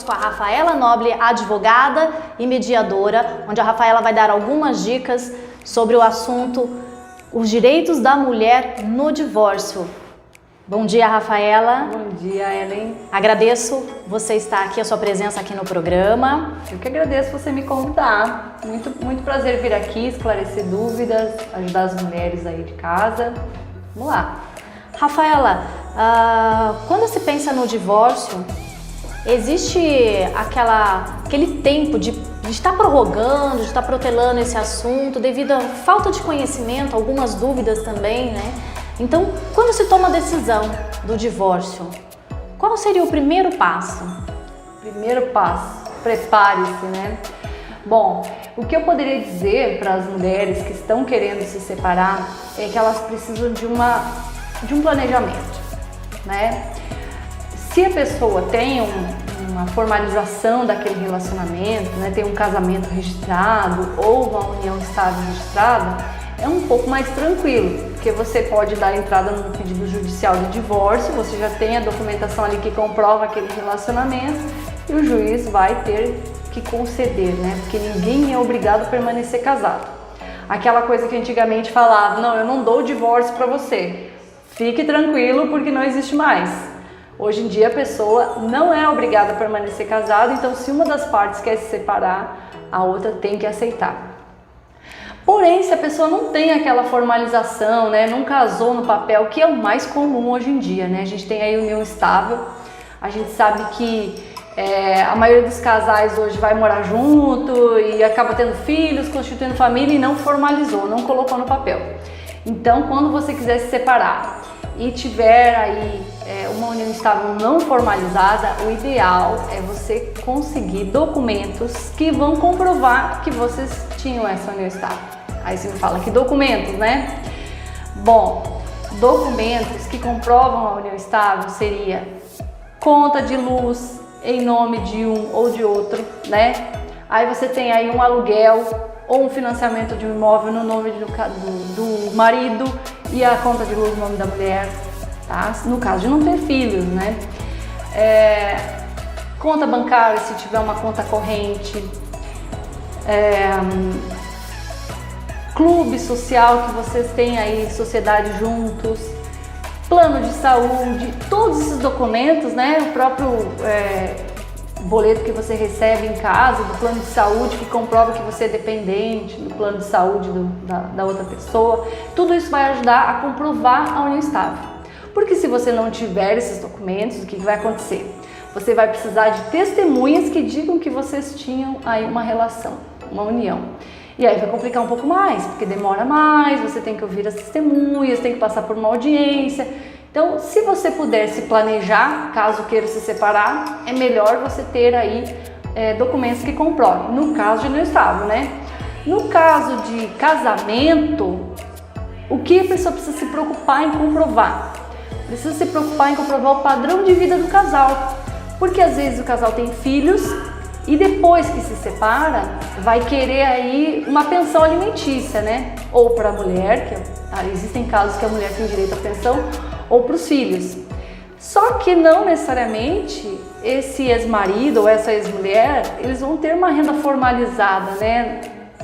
com a Rafaela Noble, advogada e mediadora, onde a Rafaela vai dar algumas dicas sobre o assunto os direitos da mulher no divórcio. Bom dia, Rafaela. Bom dia, Ellen. Agradeço você estar aqui, a sua presença aqui no programa. Eu que agradeço você me convidar. Muito prazer vir aqui, esclarecer dúvidas, ajudar as mulheres aí de casa. Vamos lá. Rafaela, quando se pensa no divórcio, existe aquele tempo de estar prorrogando, de estar protelando esse assunto devido à falta de conhecimento, algumas dúvidas também, né? Então, quando se toma a decisão do divórcio, qual seria o primeiro passo? Primeiro passo, prepare-se, né? Bom, o que eu poderia dizer para as mulheres que estão querendo se separar é que elas precisam de um planejamento, né? Se a pessoa tem uma formalização daquele relacionamento, né, tem um casamento registrado ou uma união estável registrada, é um pouco mais tranquilo, porque você pode dar entrada no pedido judicial de divórcio, você já tem a documentação ali que comprova aquele relacionamento e o juiz vai ter que conceder, né? Porque ninguém é obrigado a permanecer casado. Aquela coisa que antigamente falava, não, eu não dou o divórcio para você, fique tranquilo porque não existe mais. Hoje em dia a pessoa não é obrigada a permanecer casada, então se uma das partes quer se separar, a outra tem que aceitar. Porém, se a pessoa não tem aquela formalização, né, não casou no papel, que é o mais comum hoje em dia, né? A gente tem aí união estável, a gente sabe que a maioria dos casais hoje vai morar junto e acaba tendo filhos, constituindo família e não formalizou, não colocou no papel. Então, quando você quiser se separar e tiver aí uma união estável não formalizada, o ideal é você conseguir documentos que vão comprovar que vocês tinham essa união estável. Aí você me fala, que documentos, né? Bom, documentos que comprovam a união estável seria conta de luz em nome de um ou de outro, né? Aí você tem aí um aluguel ou um financiamento de um imóvel no nome do marido e a conta de luz no nome da mulher, tá? No caso de não ter filhos, né? Conta bancária, se tiver uma conta corrente, clube social que vocês têm aí, sociedade juntos, plano de saúde, todos esses documentos, né? O próprio boleto que você recebe em casa, do plano de saúde que comprova que você é dependente do plano de saúde da outra pessoa, tudo isso vai ajudar a comprovar a união estável. Porque se você não tiver esses documentos, o que vai acontecer? Você vai precisar de testemunhas que digam que vocês tinham aí uma relação, uma união. E aí vai complicar um pouco mais, porque demora mais, você tem que ouvir as testemunhas, tem que passar por uma audiência. Então, se você puder se planejar, caso queira se separar, é melhor você ter aí documentos que comprovem, no caso de união estável, né? No caso de casamento, o que a pessoa precisa se preocupar em comprovar? Precisa se preocupar em comprovar o padrão de vida do casal, porque às vezes o casal tem filhos e depois que se separa, vai querer aí uma pensão alimentícia, né? Ou para a mulher, existem casos que a mulher tem direito à pensão, ou para os filhos. Só que não necessariamente esse ex-marido ou essa ex-mulher, eles vão ter uma renda formalizada, né?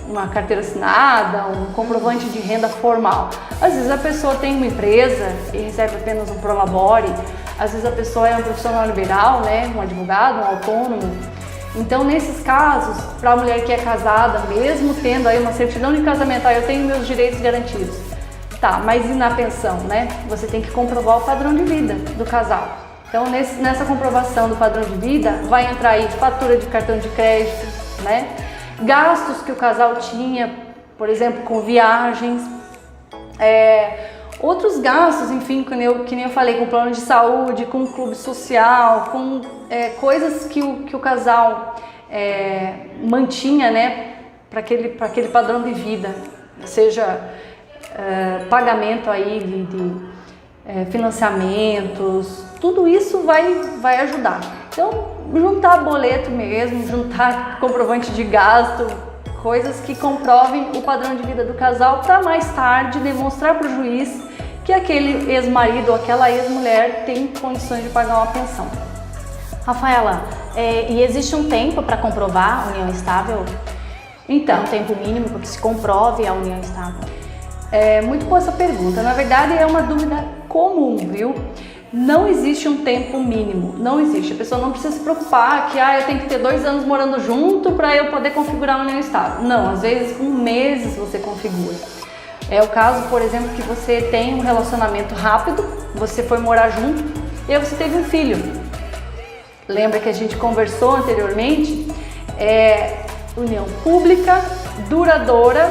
Uma carteira assinada, um comprovante de renda formal. Às vezes a pessoa tem uma empresa e recebe apenas um prolabore, às vezes a pessoa é um profissional liberal, né? Um advogado, um autônomo. Então, nesses casos, para a mulher que é casada, mesmo tendo aí uma certidão de casamento, eu tenho meus direitos garantidos. Tá, mas e na pensão, né? Você tem que comprovar o padrão de vida do casal. Então, nessa comprovação do padrão de vida, vai entrar aí fatura de cartão de crédito, né? Gastos que o casal tinha, por exemplo, com viagens, outros gastos, enfim, que nem eu falei, com plano de saúde, com clube social, com coisas que o casal mantinha, né, para aquele padrão de vida, seja pagamento aí de financiamentos, tudo isso vai ajudar. Então, juntar boleto mesmo, juntar comprovante de gasto, coisas que comprovem o padrão de vida do casal para mais tarde demonstrar para o juiz que aquele ex-marido ou aquela ex-mulher tem condições de pagar uma pensão. Rafaela, E existe um tempo para comprovar a união estável? Então, um tempo mínimo para que se comprove a união estável? É muito boa essa pergunta. Na verdade, é uma dúvida comum, viu? Não existe um tempo mínimo, não existe. A pessoa não precisa se preocupar que eu tenho que ter 2 anos morando junto para eu poder configurar uma união estável. Não, às vezes com meses você configura. É o caso, por exemplo, que você tem um relacionamento rápido, você foi morar junto e aí você teve um filho. Lembra que a gente conversou anteriormente? União pública, duradoura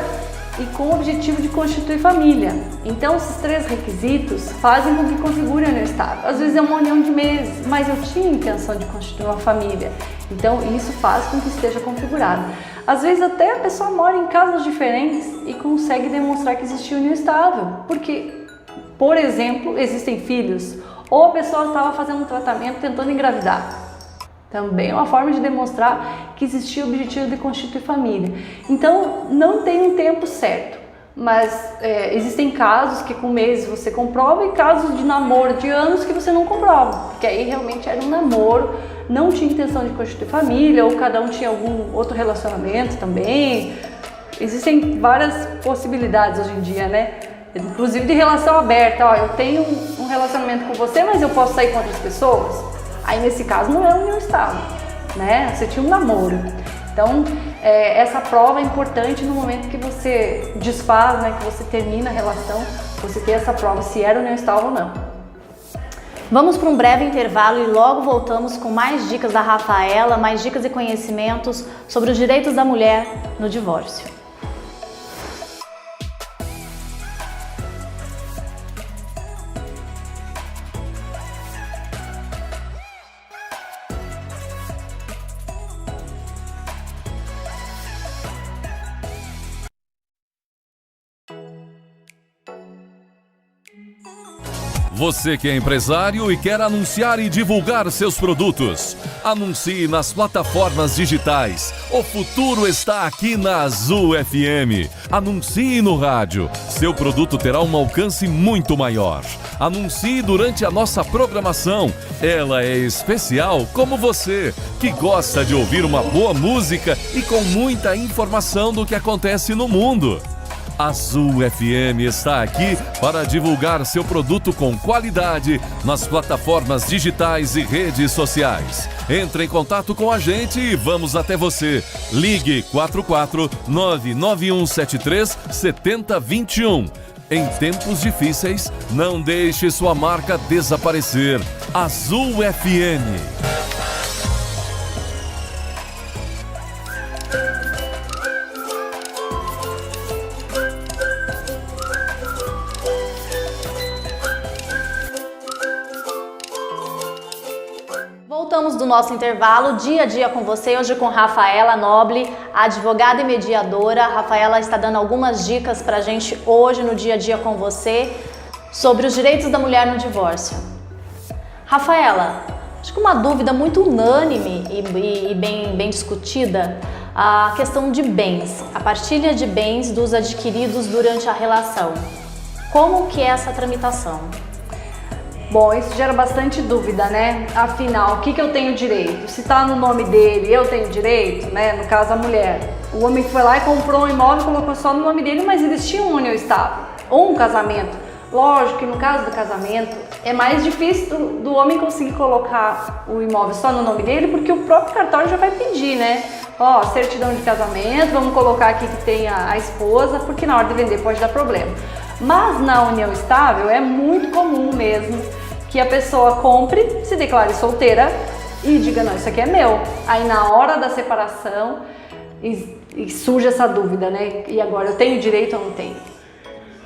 e com o objetivo de constituir família. Então, esses 3 requisitos fazem com que configure a união estável. Às vezes é uma união de meses, mas eu tinha intenção de constituir uma família. Então, isso faz com que esteja configurado. Às vezes até a pessoa mora em casas diferentes e consegue demonstrar que existe união estável. Porque, por exemplo, existem filhos ou a pessoa estava fazendo um tratamento tentando engravidar. Também é uma forma de demonstrar que existia o objetivo de constituir família. Então, não tem um tempo certo, mas existem casos que com meses você comprova e casos de namoro de anos que você não comprova, porque aí realmente era um namoro, não tinha intenção de constituir família, ou cada um tinha algum outro relacionamento também. Existem várias possibilidades hoje em dia, né? Inclusive de relação aberta. Eu tenho um relacionamento com você, mas eu posso sair com outras pessoas? Aí nesse caso não é união estável, né? Você tinha um namoro. Então essa prova é importante no momento que você desfaz, né? Que você termina a relação, você ter essa prova se era união estável ou não. Vamos para um breve intervalo e logo voltamos com mais dicas da Rafaela, mais dicas e conhecimentos sobre os direitos da mulher no divórcio. Você que é empresário e quer anunciar e divulgar seus produtos, anuncie nas plataformas digitais. O futuro está aqui na Azul FM. Anuncie no rádio. Seu produto terá um alcance muito maior. Anuncie durante a nossa programação. Ela é especial como você, que gosta de ouvir uma boa música e com muita informação do que acontece no mundo. Azul FM está aqui para divulgar seu produto com qualidade nas plataformas digitais e redes sociais. Entre em contato com a gente e vamos até você. Ligue 44 99173 7021. Em tempos difíceis, não deixe sua marca desaparecer. Azul FM. Voltamos do nosso intervalo, dia a dia com você, hoje com Rafaela Noble, advogada e mediadora. A Rafaela está dando algumas dicas pra gente hoje no dia a dia com você sobre os direitos da mulher no divórcio. Rafaela, acho que uma dúvida muito unânime e bem discutida, a questão de bens, a partilha de bens dos adquiridos durante a relação. Como que é essa tramitação? Bom, isso gera bastante dúvida, né? Afinal, o que eu tenho direito? Se tá no nome dele, eu tenho direito, né? No caso, a mulher. O homem foi lá e comprou um imóvel e colocou só no nome dele, mas eles tinham uma união estável. Ou um casamento. Lógico que no caso do casamento, é mais difícil do homem conseguir colocar o imóvel só no nome dele, porque o próprio cartório já vai pedir, né? Certidão de casamento, vamos colocar aqui que tem a esposa, porque na hora de vender pode dar problema. Mas na união estável é muito comum mesmo que a pessoa compre, se declare solteira e diga, não, isso aqui é meu. Aí na hora da separação e surge essa dúvida, né? E agora, eu tenho direito ou não tenho?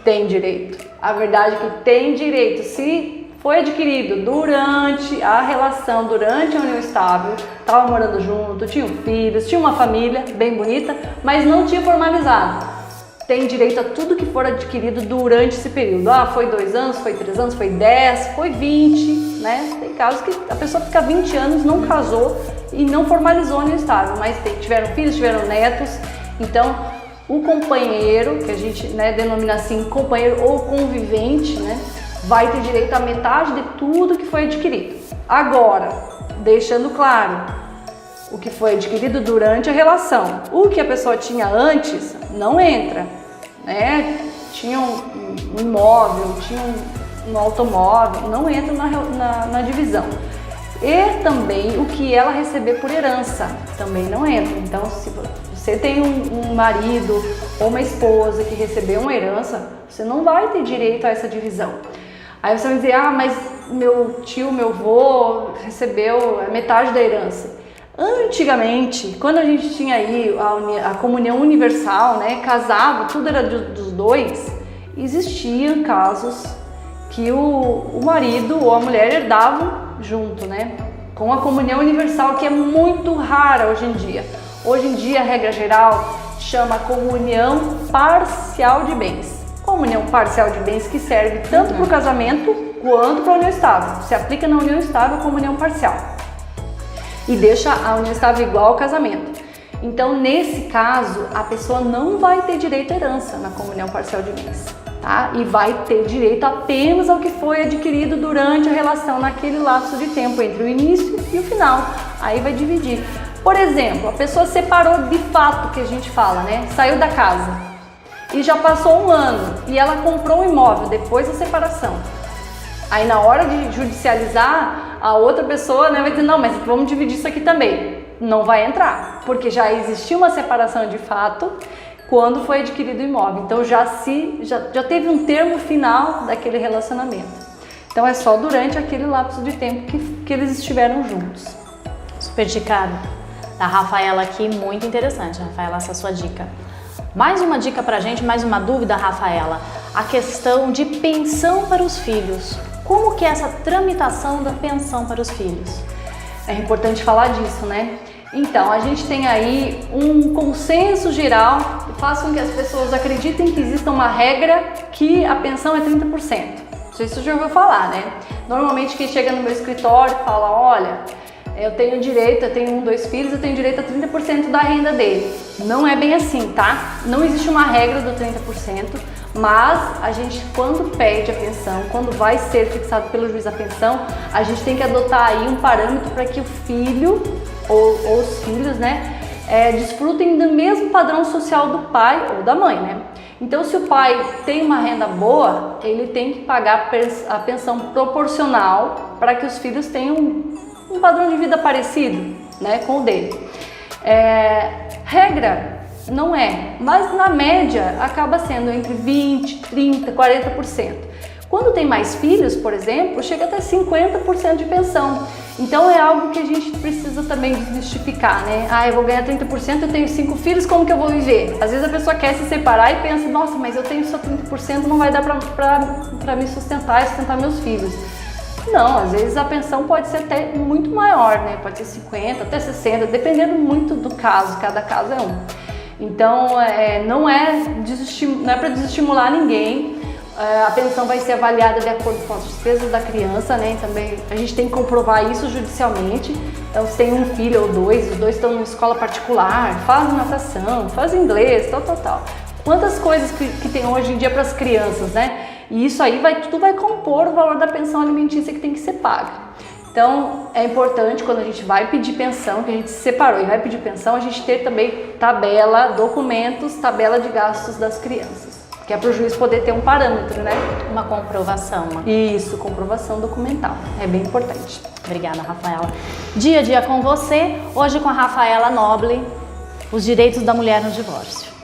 Tem direito. A verdade é que tem direito. Se foi adquirido durante a relação, durante a união estável, estava morando junto, tinha filhos, tinha uma família bem bonita, mas não tinha formalizado. Tem direito a tudo que for adquirido durante esse período. Foi 2 anos, foi 3 anos, foi 10, foi 20, né? Tem casos que a pessoa fica 20 anos, não casou e não formalizou a união estável, mas tiveram filhos, tiveram netos. Então, o companheiro, que a gente denomina assim, companheiro ou convivente, né? Vai ter direito a metade de tudo que foi adquirido. Agora, deixando claro, o que foi adquirido durante a relação. O que a pessoa tinha antes não entra, né? Tinha um imóvel, tinha um automóvel, não entra na divisão. E também o que ela receber por herança também não entra. Então, se você tem um marido ou uma esposa que recebeu uma herança, você não vai ter direito a essa divisão. Aí você vai dizer, ah, mas meu tio, meu avô recebeu metade da herança. Antigamente, quando a gente tinha aí a comunhão universal, né, casava, tudo era dos dois, existiam casos que o marido ou a mulher herdavam junto, né, com a comunhão universal, que é muito rara hoje em dia. Hoje em dia, a regra geral chama comunhão parcial de bens. Comunhão parcial de bens que serve tanto para o casamento quanto para a união estável. Se aplica na união estável a comunhão parcial e deixa a união estável igual ao casamento. Então, nesse caso, a pessoa não vai ter direito à herança na comunhão parcial de bens, tá? E vai ter direito apenas ao que foi adquirido durante a relação, naquele lapso de tempo entre o início e o final. Aí vai dividir. Por exemplo, a pessoa separou de fato, que a gente fala, né? Saiu da casa e já passou um ano e ela comprou um imóvel depois da separação. Aí na hora de judicializar, a outra pessoa, né, vai dizer, não, mas vamos dividir isso aqui também. Não vai entrar, porque já existiu uma separação de fato quando foi adquirido o imóvel. Então já teve um termo final daquele relacionamento. Então é só durante aquele lapso de tempo que eles estiveram juntos. Super dica da Rafaela aqui, muito interessante, Rafaela, essa sua dica. Mais uma dica pra gente, mais uma dúvida, Rafaela. A questão de pensão para os filhos. Como que é essa tramitação da pensão para os filhos? É importante falar disso, né? Então, a gente tem aí um consenso geral que faz com que as pessoas acreditem que exista uma regra que a pensão é 30%. Não sei se você já ouviu falar, né? Normalmente quem chega no meu escritório fala, olha, eu tenho direito, eu tenho 1, 2 filhos, eu tenho direito a 30% da renda dele. Não é bem assim, tá? Não existe uma regra do 30%, mas a gente, quando pede a pensão, quando vai ser fixado pelo juiz a pensão, a gente tem que adotar aí um parâmetro para que o filho ou os filhos, né, desfrutem do mesmo padrão social do pai ou da mãe, né? Então, se o pai tem uma renda boa, ele tem que pagar a pensão proporcional para que os filhos tenham um padrão de vida parecido, né, com o dele. Regra não é, mas na média acaba sendo entre 20%, 30%, 40%. Quando tem mais filhos, por exemplo, chega até 50% de pensão. Então é algo que a gente precisa também desmistificar, né? Ah, eu vou ganhar 30%, eu tenho 5 filhos, como que eu vou viver? Às vezes a pessoa quer se separar e pensa, nossa, mas eu tenho só 30%, não vai dar pra me sustentar e sustentar meus filhos. Não, às vezes a pensão pode ser até muito maior, né? Pode ser 50, até 60, dependendo muito do caso, cada caso é um. Então, não é para desestimular ninguém. A pensão vai ser avaliada de acordo com as despesas da criança, né? Também a gente tem que comprovar isso judicialmente. Então, se tem um filho ou dois, os dois estão numa escola particular, faz natação, faz inglês, tal. Quantas coisas que tem hoje em dia para as crianças, né? E isso aí tudo vai compor o valor da pensão alimentícia que tem que ser paga. Então, é importante quando a gente vai pedir pensão, que a gente se separou e vai pedir pensão, a gente ter também tabela, documentos, tabela de gastos das crianças. Que é para o juiz poder ter um parâmetro, né? Uma comprovação. Isso, comprovação documental. É bem importante. Obrigada, Rafaela. Dia a dia com você, hoje com a Rafaela Noble, os direitos da mulher no divórcio.